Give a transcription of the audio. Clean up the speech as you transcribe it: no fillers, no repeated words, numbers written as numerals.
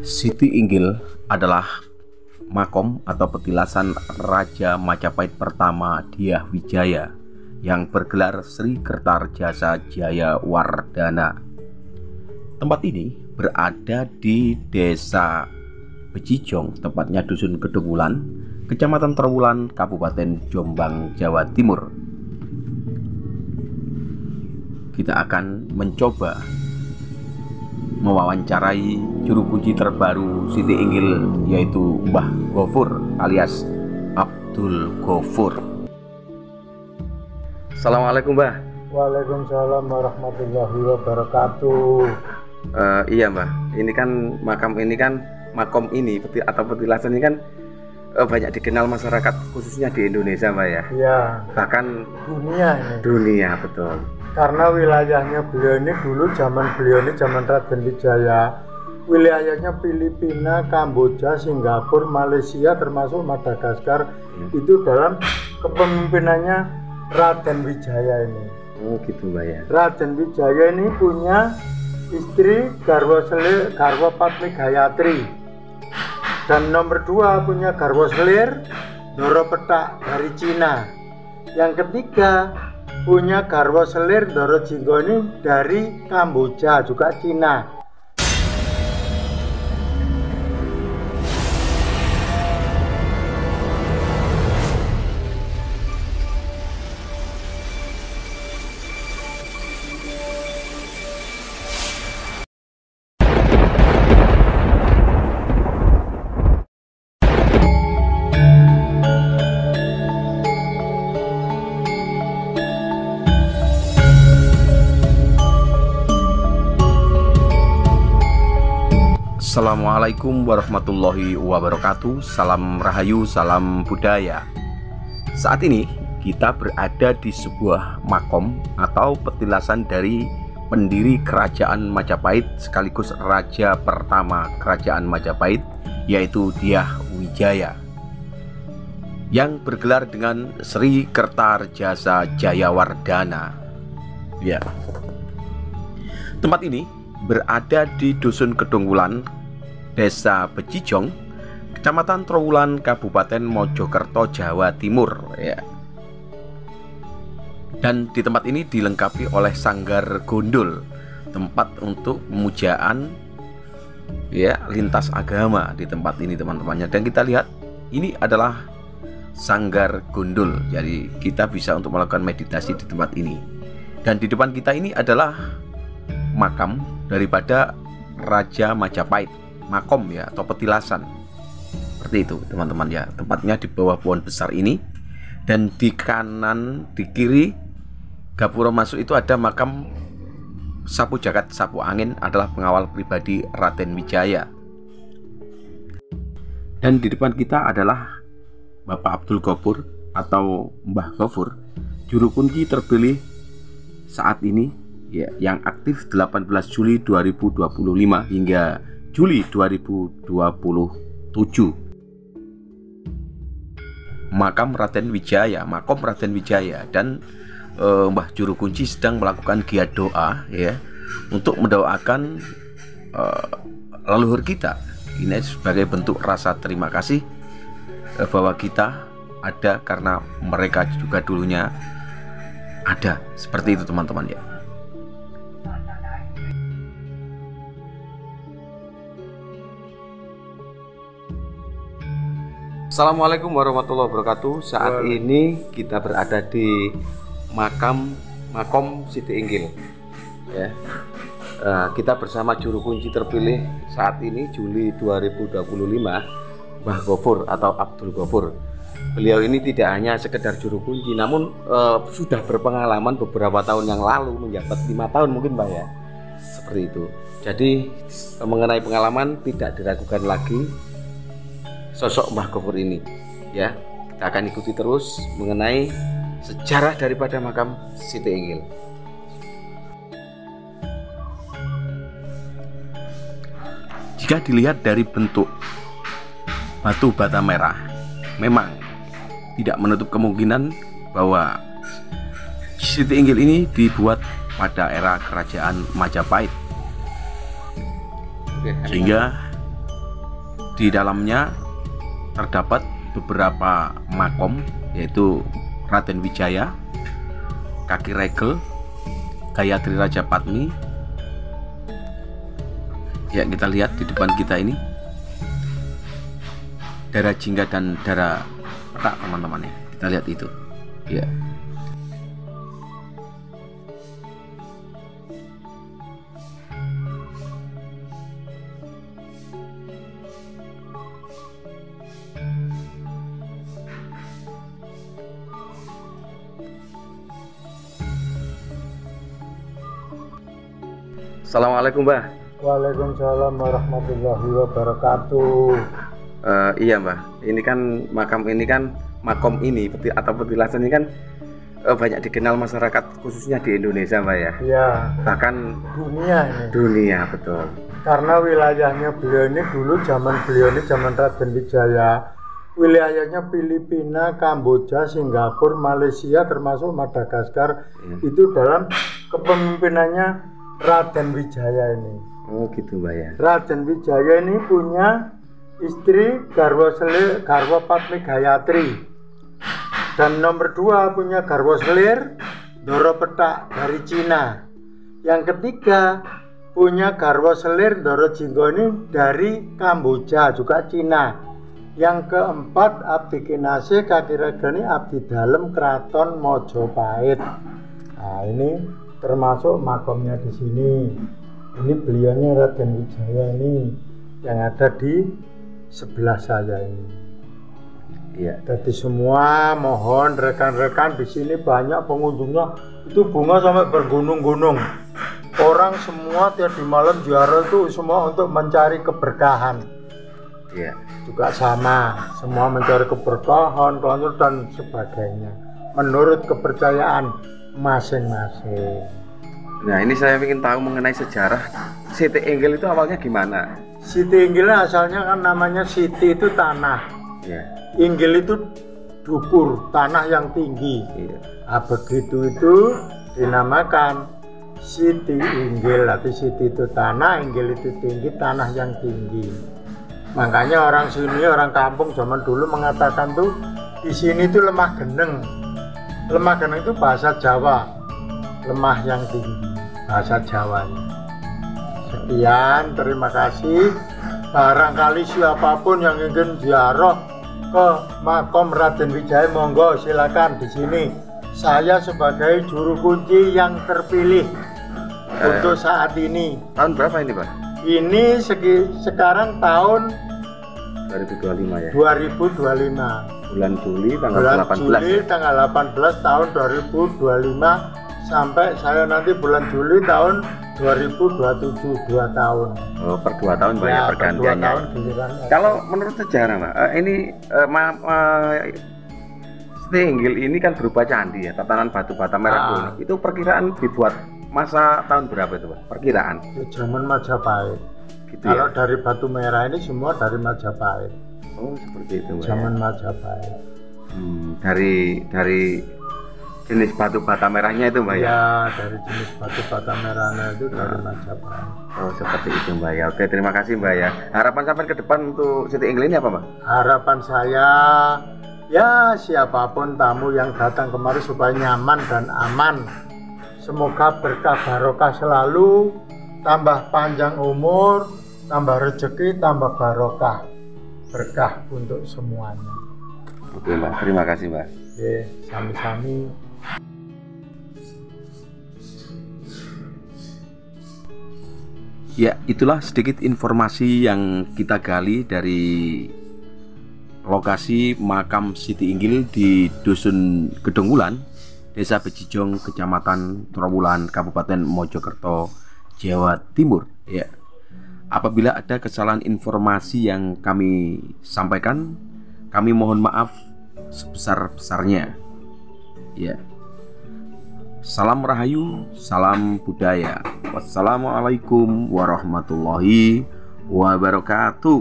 Siti Inggil adalah makom atau petilasan Raja Majapahit pertama Dyah Wijaya yang bergelar Sri Kertajasa Jayawardhana. Tempat ini berada di Desa Becijong, tepatnya Dusun Kedungwulan, Kecamatan Trowulan, Kabupaten Jombang, Jawa Timur. Kita akan mencoba mewawancarai juru kunci terbaru Siti Inggil, yaitu Mbah Ghafur alias Abdul Ghafur. Assalamualaikum, Mbah. Waalaikumsalam warahmatullahi wabarakatuh. Iya, Mbah. Ini kan makom ini atau petilasan ini kan banyak dikenal masyarakat khususnya di Indonesia, Mbah ya. Iya. Bahkan Dunia ini. Dunia, betul. Karena wilayahnya beliau ini dulu zaman Raden Wijaya, wilayahnya Filipina, Kamboja, Singapura, Malaysia, termasuk Madagaskar, itu dalam kepemimpinannya Raden Wijaya ini. Oh gitu, Mbak ya. Raden Wijaya ini punya istri Garwa Patli Gayatri, dan nomor 2 punya Garwa Selir Doro Petak dari Cina. Yang ketiga punya Garwa Selir Doro Jinggoni dari Kamboja, juga Cina. Assalamualaikum warahmatullahi wabarakatuh. Salam Rahayu, salam budaya. Saat ini kita berada di sebuah makom atau petilasan dari pendiri Kerajaan Majapahit sekaligus Raja pertama Kerajaan Majapahit, yaitu Dyah Wijaya, yang bergelar dengan Sri Kertajasa Jayawardhana. Ya. Tempat ini berada di Dusun Kedungwulan, Desa Becijong, Kecamatan Trowulan, Kabupaten Mojokerto, Jawa Timur ya. Dan di tempat ini dilengkapi oleh sanggar gondol, tempat untuk pemujaan ya lintas agama di tempat ini, teman-temannya. Dan kita lihat ini adalah sanggar gondol, jadi kita bisa untuk melakukan meditasi di tempat ini. Dan di depan kita ini adalah makam daripada Raja Majapahit, makom ya atau petilasan, seperti itu teman-teman ya. Tempatnya di bawah pohon besar ini, dan di kanan di kiri gapura masuk itu ada makam Sapu Jagat Sapu Angin, adalah pengawal pribadi Raden Wijaya. Dan di depan kita adalah Bapak Abdul Ghafur atau Mbah Ghafur, juru kunci terpilih saat ini ya, yang aktif 18 Juli 2025 hingga Juli 2027. Makom Raden Wijaya, dan Mbah Juru Kunci sedang melakukan giat doa ya, untuk mendoakan leluhur kita. Ini sebagai bentuk rasa terima kasih bahwa kita ada karena mereka juga dulunya ada. Seperti itu teman-teman ya. Assalamualaikum warahmatullahi wabarakatuh. Saat ini kita berada di makom Siti Inggil ya. Kita bersama juru kunci terpilih saat ini Juli 2025, Mbah Ghafur atau Abdul Ghafur. Beliau ini tidak hanya sekedar juru kunci, namun sudah berpengalaman beberapa tahun yang lalu, menjabat 5 tahun mungkin, Mbah ya. Seperti itu. Jadi mengenai pengalaman tidak diragukan lagi sosok Mbah Ghafur ini ya. Kita akan ikuti terus mengenai sejarah daripada makam Siti Inggil. Jika dilihat dari bentuk batu bata merah, memang tidak menutup kemungkinan bahwa Siti Inggil ini dibuat pada era Kerajaan Majapahit, sehingga Di dalamnya terdapat beberapa makom, yaitu Raden Wijaya, Kaki Regel, Gayatri Raja Padmi. Ya, kita lihat di depan kita ini darah jingga dan darah petak, teman-teman ya. Kita lihat itu. Ya. Assalamualaikum, Mbah. Waalaikumsalam warahmatullahi wabarakatuh. Iya, Mbah. Ini kan makom ini atau petilasan ini kan banyak dikenal masyarakat khususnya di Indonesia, Mbah ya. Iya. Bahkan Dunia ini. dunia, betul. Karena wilayahnya beliau ini dulu zaman Raden Wijaya, wilayahnya Filipina, Kamboja, Singapura, Malaysia, termasuk Madagaskar. Itu dalam kepemimpinannya Raden Wijaya ini. Oh gitu, Mbak ya. Raden Wijaya ini punya istri Garwa Padmi Gayatri, dan nomor 2 punya Garwa Selir Ndoro Petak dari Cina. Yang ketiga punya Garwa Selir Ndoro Jinggo ini dari Kamboja, juga Cina. Yang keempat Abdi Kinasih Kaki Regel ini abdi dalem Kraton Mojopahit. Nah, ini termasuk makomnya di sini. Ini beliaunya Raden Wijaya ini yang ada di sebelah saya ini. Iya. Jadi semua mohon rekan-rekan, di sini banyak pengunjungnya, itu bunga sampai bergunung-gunung. Orang semua tiap di malam ziarah itu semua untuk mencari keberkahan. Iya. Juga sama, semua mencari keberkahan, kelancaran dan sebagainya menurut kepercayaan masing-masing. Nah, ini saya ingin tahu mengenai sejarah Siti Inggil itu awalnya gimana? Siti Inggil asalnya kan namanya Siti itu tanah, Ya. Inggil itu dukur, tanah yang tinggi. Iya. Nah, begitu itu dinamakan Siti Inggil. Arti Siti itu tanah, Inggil itu tinggi, tanah yang tinggi. Makanya orang sini, orang kampung zaman dulu mengatakan tuh di sini tuh lemah geneng. Lemah geneng itu bahasa Jawa, lemah yang tinggi, bahasa Jawanya. Sekian, terima kasih. Barangkali siapapun yang ingin ziarah ke makom Raden Wijaya, monggo silakan di sini. Saya sebagai juru kunci yang terpilih untuk saat ini. Tahun berapa ini, Pak? Ini sekarang tahun 2025 ya. 2025. Bulan Juli tanggal Bulan 18 Juli ya? tanggal 18 tahun 2025 sampai saya nanti bulan Juli tahun 2027, 2 tahun. Oh, per 2 tahun banyak Ya, pergantiannya. 2 tahun giliran. Kalau menurut sejarah, Mbak, ini Siti Inggil ini kan berupa candi ya, tatanan batu bata merah kuning. Itu perkiraan dibuat masa tahun berapa itu, Pak? Perkiraan? Di zaman Majapahit. Gitu Kalau ya? dari batu merah ini semua dari Majapahit. Oh, seperti itu, Mbak. Zaman Majapahit. Dari jenis batu bata merahnya itu, Mbak ya? Ya, dari jenis batu bata merahnya itu dari Majapahit. Oh, seperti itu, Mbak ya. Oke, terima kasih, Mbak ya. Harapan sampai ke depan untuk Siti Inggil ini apa, Mbak? Harapan saya, ya siapapun tamu yang datang kemari supaya nyaman dan aman. Semoga berkah barokah selalu, tambah panjang umur, tambah rezeki, tambah barokah. Berkah untuk semuanya. Oke, Mbak. Terima kasih, Mbak. Oke, sami-sami. Ya, itulah sedikit informasi yang kita gali dari lokasi makam Siti Inggil di Dusun Gedongwulan, Desa Bejijong, Kecamatan Trowulan, Kabupaten Mojokerto, Jawa Timur. Ya, apabila ada kesalahan informasi yang kami sampaikan, kami mohon maaf sebesar-besarnya. Ya. Salam Rahayu, salam budaya. Wassalamualaikum warahmatullahi wabarakatuh.